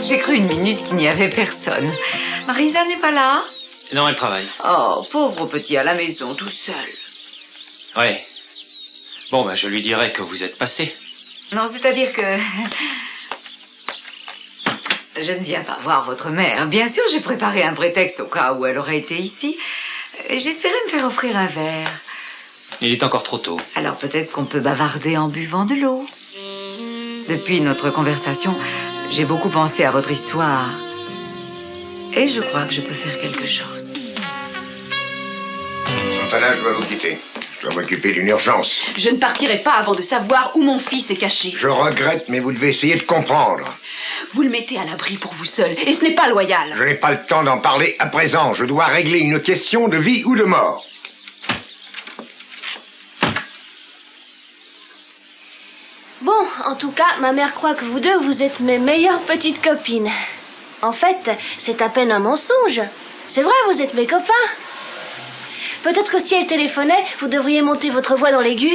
J'ai cru une minute qu'il n'y avait personne. Marisa n'est pas là? Non, elle travaille. Oh, pauvre petit à la maison, tout seul. Ouais. Bon, bah, je lui dirai que vous êtes passé. Non, c'est-à-dire que... Je ne viens pas voir votre mère. Bien sûr, j'ai préparé un prétexte au cas où elle aurait été ici. J'espérais me faire offrir un verre. Il est encore trop tôt. Alors peut-être qu'on peut bavarder en buvant de l'eau. Depuis notre conversation, j'ai beaucoup pensé à votre histoire. Et je crois que je peux faire quelque chose. Montana, je dois vous quitter. Je dois m'occuper d'une urgence. Je ne partirai pas avant de savoir où mon fils est caché. Je regrette, mais vous devez essayer de comprendre. Vous le mettez à l'abri pour vous seul, et ce n'est pas loyal. Je n'ai pas le temps d'en parler à présent. Je dois régler une question de vie ou de mort. Bon, en tout cas, ma mère croit que vous deux, vous êtes mes meilleures petites copines. En fait, c'est à peine un mensonge. C'est vrai, vous êtes mes copains. Peut-être que si elle téléphonait, vous devriez monter votre voix dans l'aigu.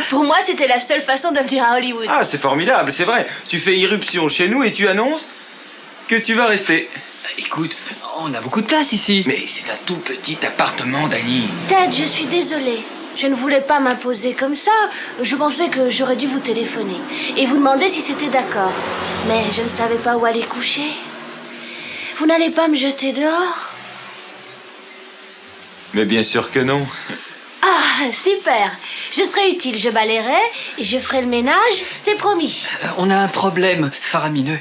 Pour moi, c'était la seule façon de venir à Hollywood. Ah, c'est formidable, c'est vrai. Tu fais irruption chez nous et tu annonces que tu vas rester. Écoute, on a beaucoup de place ici. Mais c'est un tout petit appartement, Danny. Ted, je suis désolée. Je ne voulais pas m'imposer comme ça. Je pensais que j'aurais dû vous téléphoner et vous demander si c'était d'accord. Mais je ne savais pas où aller coucher. Vous n'allez pas me jeter dehors? Mais bien sûr que non. Ah, super. Je serai utile, je balayerai et je ferai le ménage, c'est promis. On a un problème faramineux.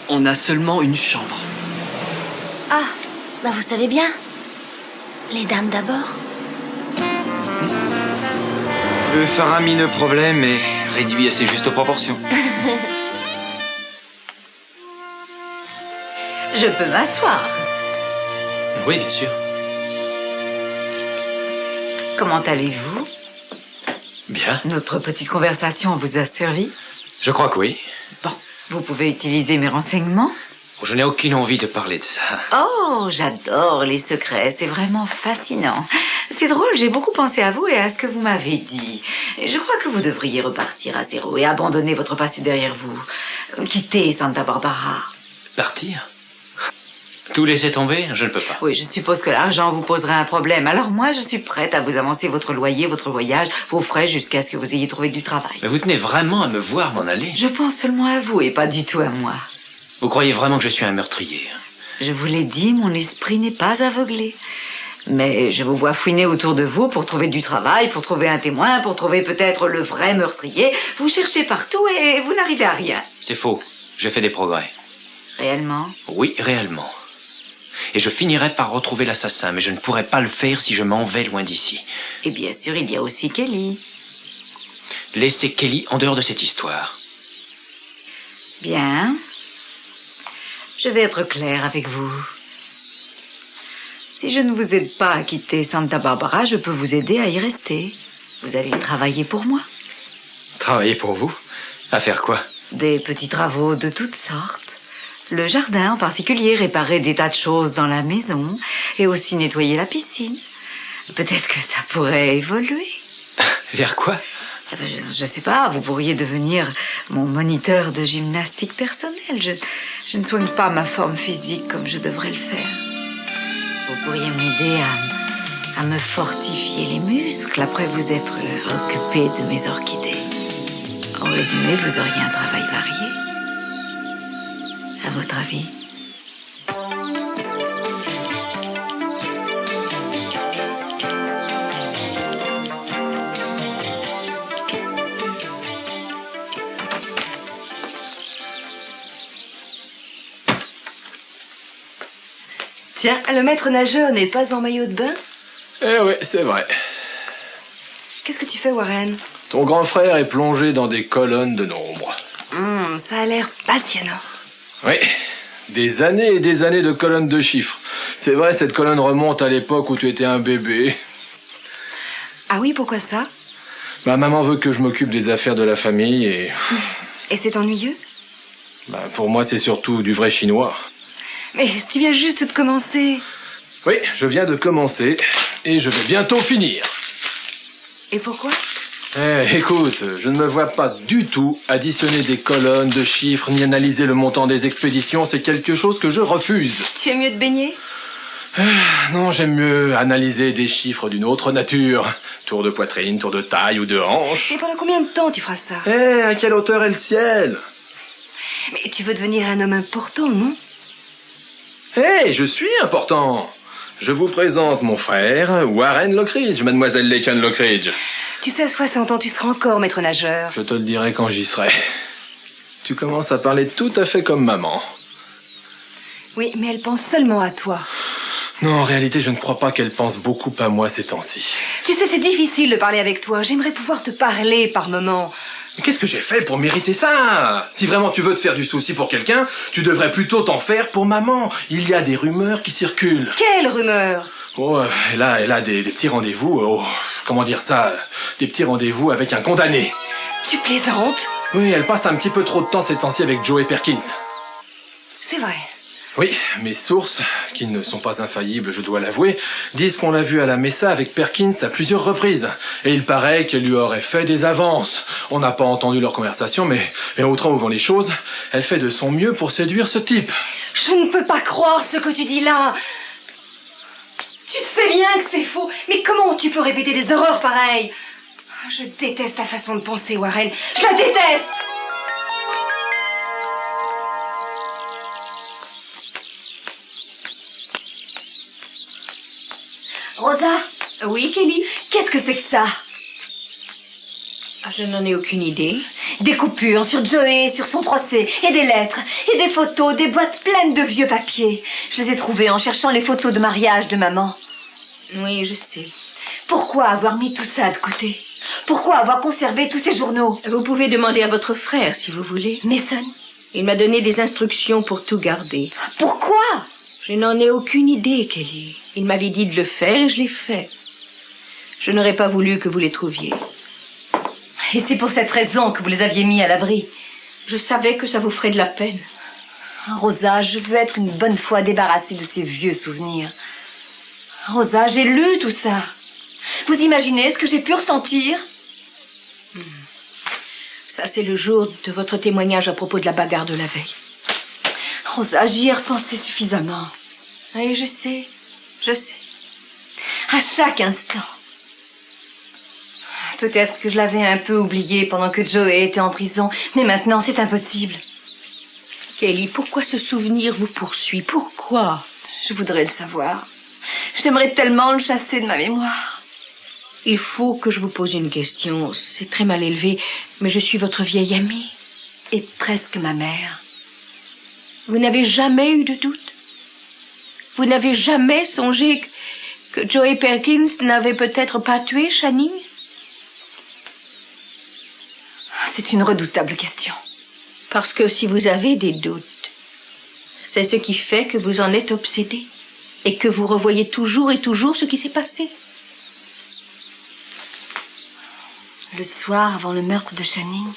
On a seulement une chambre. Ah, bah vous savez bien. Les dames d'abord. Le faramineux problème est réduit à ses justes proportions. Je peux m'asseoir. Oui, bien sûr. Comment allez-vous? Bien. Notre petite conversation vous a servi? Je crois que oui. Bon, vous pouvez utiliser mes renseignements? Je n'ai aucune envie de parler de ça. Oh, j'adore les secrets, c'est vraiment fascinant. C'est drôle, j'ai beaucoup pensé à vous et à ce que vous m'avez dit. Je crois que vous devriez repartir à zéro et abandonner votre passé derrière vous. Quitter Santa Barbara. Partir? Tout laisser tomber? Je ne peux pas. Oui, je suppose que l'argent vous poserait un problème. Alors moi, je suis prête à vous avancer votre loyer, votre voyage, vos frais jusqu'à ce que vous ayez trouvé du travail. Mais vous tenez vraiment à me voir m'en aller? Je pense seulement à vous et pas du tout à moi. Vous croyez vraiment que je suis un meurtrier? Je vous l'ai dit, mon esprit n'est pas aveuglé. Mais je vous vois fouiner autour de vous pour trouver du travail, pour trouver un témoin, pour trouver peut-être le vrai meurtrier. Vous cherchez partout et vous n'arrivez à rien. C'est faux. J'ai fait des progrès. Réellement? Oui, réellement. Et je finirai par retrouver l'assassin, mais je ne pourrai pas le faire si je m'en vais loin d'ici. Et bien sûr, il y a aussi Kelly. Laissez Kelly en dehors de cette histoire. Bien. Je vais être claire avec vous. Si je ne vous aide pas à quitter Santa Barbara, je peux vous aider à y rester. Vous allez travailler pour moi. Travailler pour vous? À faire quoi? Des petits travaux de toutes sortes. Le jardin en particulier, réparer des tas de choses dans la maison et aussi nettoyer la piscine. Peut-être que ça pourrait évoluer. Vers quoi? Je sais pas, vous pourriez devenir mon moniteur de gymnastique personnel. Je ne soigne pas ma forme physique comme je devrais le faire. Vous pourriez m'aider à me fortifier les muscles après vous être occupé de mes orchidées. En résumé, vous auriez un travail varié. À votre avis? Tiens, le maître nageur n'est pas en maillot de bain? Eh oui, c'est vrai. Qu'est-ce que tu fais, Warren? Ton grand frère est plongé dans des colonnes de nombres. Ça a l'air passionnant. Oui, des années et des années de colonnes de chiffres. C'est vrai, cette colonne remonte à l'époque où tu étais un bébé. Ah oui, pourquoi ça? Ma maman veut que je m'occupe des affaires de la famille et... Et c'est ennuyeux? Pour moi, c'est surtout du vrai chinois. Mais tu viens juste de commencer. Oui, je viens de commencer et je vais bientôt finir. Et pourquoi? Écoute, je ne me vois pas du tout additionner des colonnes de chiffres ni analyser le montant des expéditions. C'est quelque chose que je refuse. Tu es mieux de baigner? Non, j'aime mieux analyser des chiffres d'une autre nature. Tour de poitrine, tour de taille ou de hanche. Et pendant combien de temps tu feras ça? À quelle hauteur est le ciel? Mais tu veux devenir un homme important, non? Je suis important. Je vous présente mon frère, Warren Lockridge, mademoiselle Laken Lockridge. Tu sais, à 60 ans, tu seras encore maître nageur. Je te le dirai quand j'y serai. Tu commences à parler tout à fait comme maman. Oui, mais elle pense seulement à toi. Non, en réalité, je ne crois pas qu'elle pense beaucoup à moi ces temps-ci. Tu sais, c'est difficile de parler avec toi. J'aimerais pouvoir te parler par moments. Mais qu'est-ce que j'ai fait pour mériter ça? Si vraiment tu veux te faire du souci pour quelqu'un, tu devrais plutôt t'en faire pour maman. Il y a des rumeurs qui circulent. Quelle rumeur? Oh, elle a des petits rendez-vous. Oh, comment dire ça? Des petits rendez-vous avec un condamné. Tu plaisantes? Oui, elle passe un petit peu trop de temps ces temps-ci avec Joey Perkins. C'est vrai. Oui, mes sources, qui ne sont pas infaillibles, je dois l'avouer, disent qu'on l'a vue à la Mesa avec Perkins à plusieurs reprises. Et il paraît qu'elle lui aurait fait des avances. On n'a pas entendu leur conversation, mais autrement où vont les choses, elle fait de son mieux pour séduire ce type. Je ne peux pas croire ce que tu dis là. Tu sais bien que c'est faux, mais comment tu peux répéter des horreurs pareilles? Je déteste ta façon de penser, Warren. Je la déteste! Rosa? Oui, Kelly? Qu'est-ce que c'est que ça? Je n'en ai aucune idée. Des coupures sur Joey, sur son procès, et des lettres, et des photos, des boîtes pleines de vieux papiers. Je les ai trouvées en cherchant les photos de mariage de maman. Oui, je sais. Pourquoi avoir mis tout ça de côté? Pourquoi avoir conservé tous ces journaux? Vous pouvez demander à votre frère, si vous voulez. Mason? Il m'a donné des instructions pour tout garder. Pourquoi? Je n'en ai aucune idée, Kelly. Il m'avait dit de le faire et je l'ai fait. Je n'aurais pas voulu que vous les trouviez. Et c'est pour cette raison que vous les aviez mis à l'abri? Je savais que ça vous ferait de la peine. Rosa, je veux être une bonne fois débarrassée de ces vieux souvenirs. Rosa, j'ai lu tout ça. Vous imaginez ce que j'ai pu ressentir? Ça, c'est le jour de votre témoignage à propos de la bagarre de la veille. Rosa, j'y ai repensé suffisamment. Oui, je sais. Je sais. À chaque instant. Peut-être que je l'avais un peu oublié pendant que Joey était en prison, mais maintenant c'est impossible. Kelly, pourquoi ce souvenir vous poursuit? Pourquoi? Je voudrais le savoir. J'aimerais tellement le chasser de ma mémoire. Il faut que je vous pose une question. C'est très mal élevé, mais je suis votre vieille amie. Et presque ma mère. Vous n'avez jamais eu de doute? Vous n'avez jamais songé que Joey Perkins n'avait peut-être pas tué Channing? C'est une redoutable question. Parce que si vous avez des doutes, c'est ce qui fait que vous en êtes obsédé et que vous revoyez toujours et toujours ce qui s'est passé. Le soir avant le meurtre de Channing,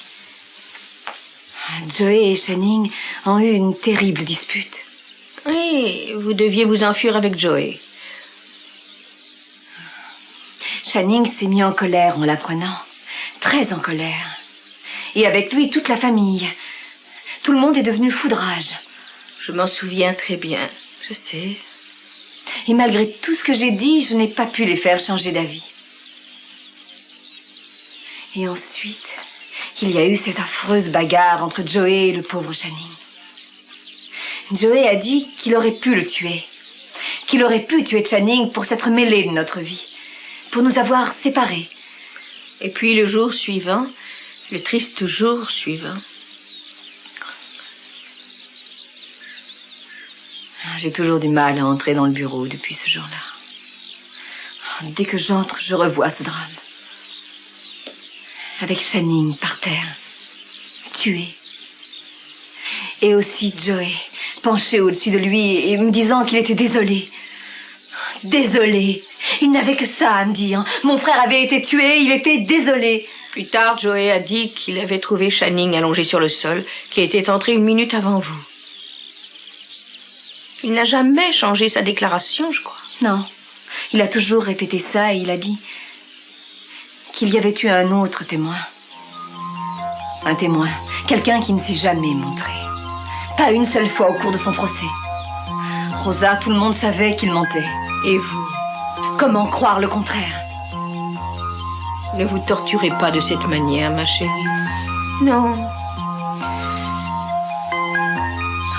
Joey et Channing ont eu une terrible dispute. Oui, vous deviez vous enfuir avec Joey. Channing s'est mis en colère en l'apprenant, très en colère. Et avec lui, toute la famille. Tout le monde est devenu foudrage. Je m'en souviens très bien, je sais. Et malgré tout ce que j'ai dit, je n'ai pas pu les faire changer d'avis. Et ensuite, il y a eu cette affreuse bagarre entre Joey et le pauvre Channing. Joey a dit qu'il aurait pu le tuer. Qu'il aurait pu tuer Channing pour s'être mêlé de notre vie. Pour nous avoir séparés. Et puis le jour suivant, le triste jour suivant. J'ai toujours du mal à entrer dans le bureau depuis ce jour-là. Dès que j'entre, je revois ce drame. Avec Channing par terre, tué. Et aussi Joey, penché au-dessus de lui et me disant qu'il était désolé. Désolé. Il n'avait que ça à me dire. Mon frère avait été tué, il était désolé. Plus tard, Joey a dit qu'il avait trouvé Channing allongé sur le sol, qui était entré 1 minute avant vous. Il n'a jamais changé sa déclaration, je crois. Non. Il a toujours répété ça et il a dit qu'il y avait eu un autre témoin. Un témoin, quelqu'un qui ne s'est jamais montré. Pas une seule fois au cours de son procès. Rosa, tout le monde savait qu'il mentait. Et vous? Comment croire le contraire? Ne vous torturez pas de cette manière, ma chérie. Non.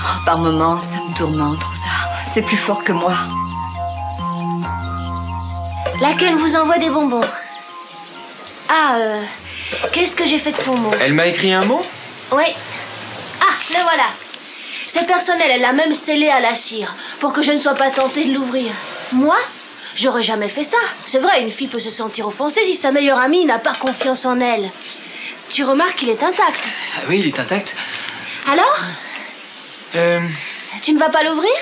Oh, par moments, ça me tourmente, Rosa. C'est plus fort que moi. Laquelle vous envoie des bonbons. Ah, qu'est-ce que j'ai fait de son mot? Elle m'a écrit un mot? Oui. Ah, le voilà. C'est personnel, elle l'a même scellé à la cire, pour que je ne sois pas tentée de l'ouvrir. Moi? J'aurais jamais fait ça. C'est vrai, une fille peut se sentir offensée si sa meilleure amie n'a pas confiance en elle. Tu remarques qu'il est intact. Oui, il est intact. Alors? Tu ne vas pas l'ouvrir?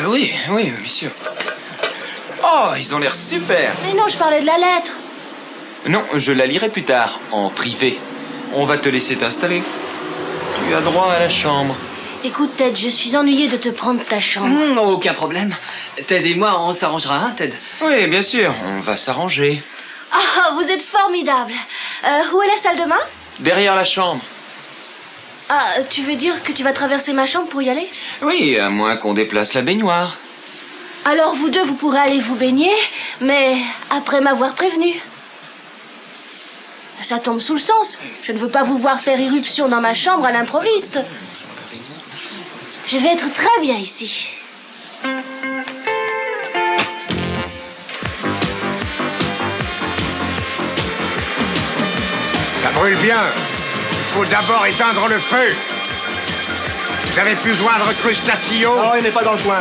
Oui, bien sûr. Oh, ils ont l'air super. Mais non, je parlais de la lettre. Non, je la lirai plus tard, en privé. On va te laisser t'installer. Tu as droit à la chambre. Écoute, Ted, je suis ennuyée de te prendre ta chambre. Aucun problème. Ted et moi, on s'arrangera, hein, Ted? Oui, bien sûr, on va s'arranger. Ah, vous êtes formidable. Où est la salle de bain? Derrière la chambre. Ah, tu veux dire que tu vas traverser ma chambre pour y aller? Oui, à moins qu'on déplace la baignoire. Alors vous deux, vous pourrez aller vous baigner, mais après m'avoir prévenu. Ça tombe sous le sens. Je ne veux pas vous voir faire irruption dans ma chambre à l'improviste. Je vais être très bien ici. Ça brûle bien. Il faut d'abord éteindre le feu. Vous avez pu joindre Crustaceo? Non, il n'est pas dans le coin.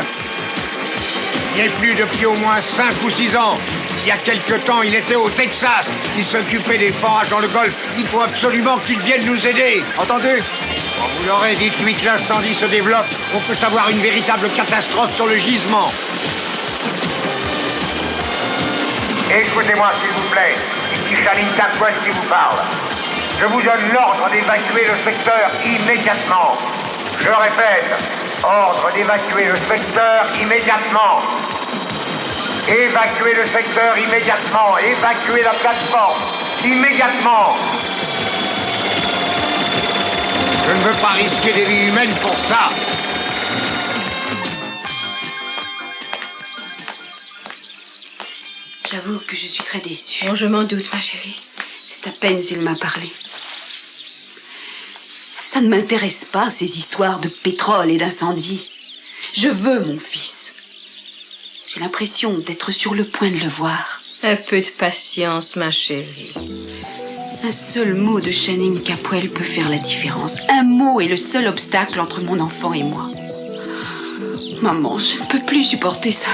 Il n'y est plus depuis au moins 5 ou 6 ans. Il y a quelque temps, il était au Texas. Il s'occupait des forages dans le golfe. Il faut absolument qu'il vienne nous aider. Entendu? Quand vous l'aurez dit, depuis que l'incendie se développe, on peut avoir une véritable catastrophe sur le gisement. Écoutez-moi, s'il vous plaît. Ici Channing Tatum qui vous parle. Je vous donne l'ordre d'évacuer le secteur immédiatement. Je répète, ordre d'évacuer le secteur immédiatement. Évacuez le secteur immédiatement. Évacuez la plateforme immédiatement. Je ne veux pas risquer des vies humaines pour ça. J'avoue que je suis très déçue. Oh, je m'en doute, ma chérie. C'est à peine s'il m'a parlé. Ça ne m'intéresse pas, ces histoires de pétrole et d'incendie. Je veux mon fils. J'ai l'impression d'être sur le point de le voir. Un peu de patience, ma chérie. Un seul mot de Channing Capwell peut faire la différence. Un mot est le seul obstacle entre mon enfant et moi. Maman, je ne peux plus supporter ça.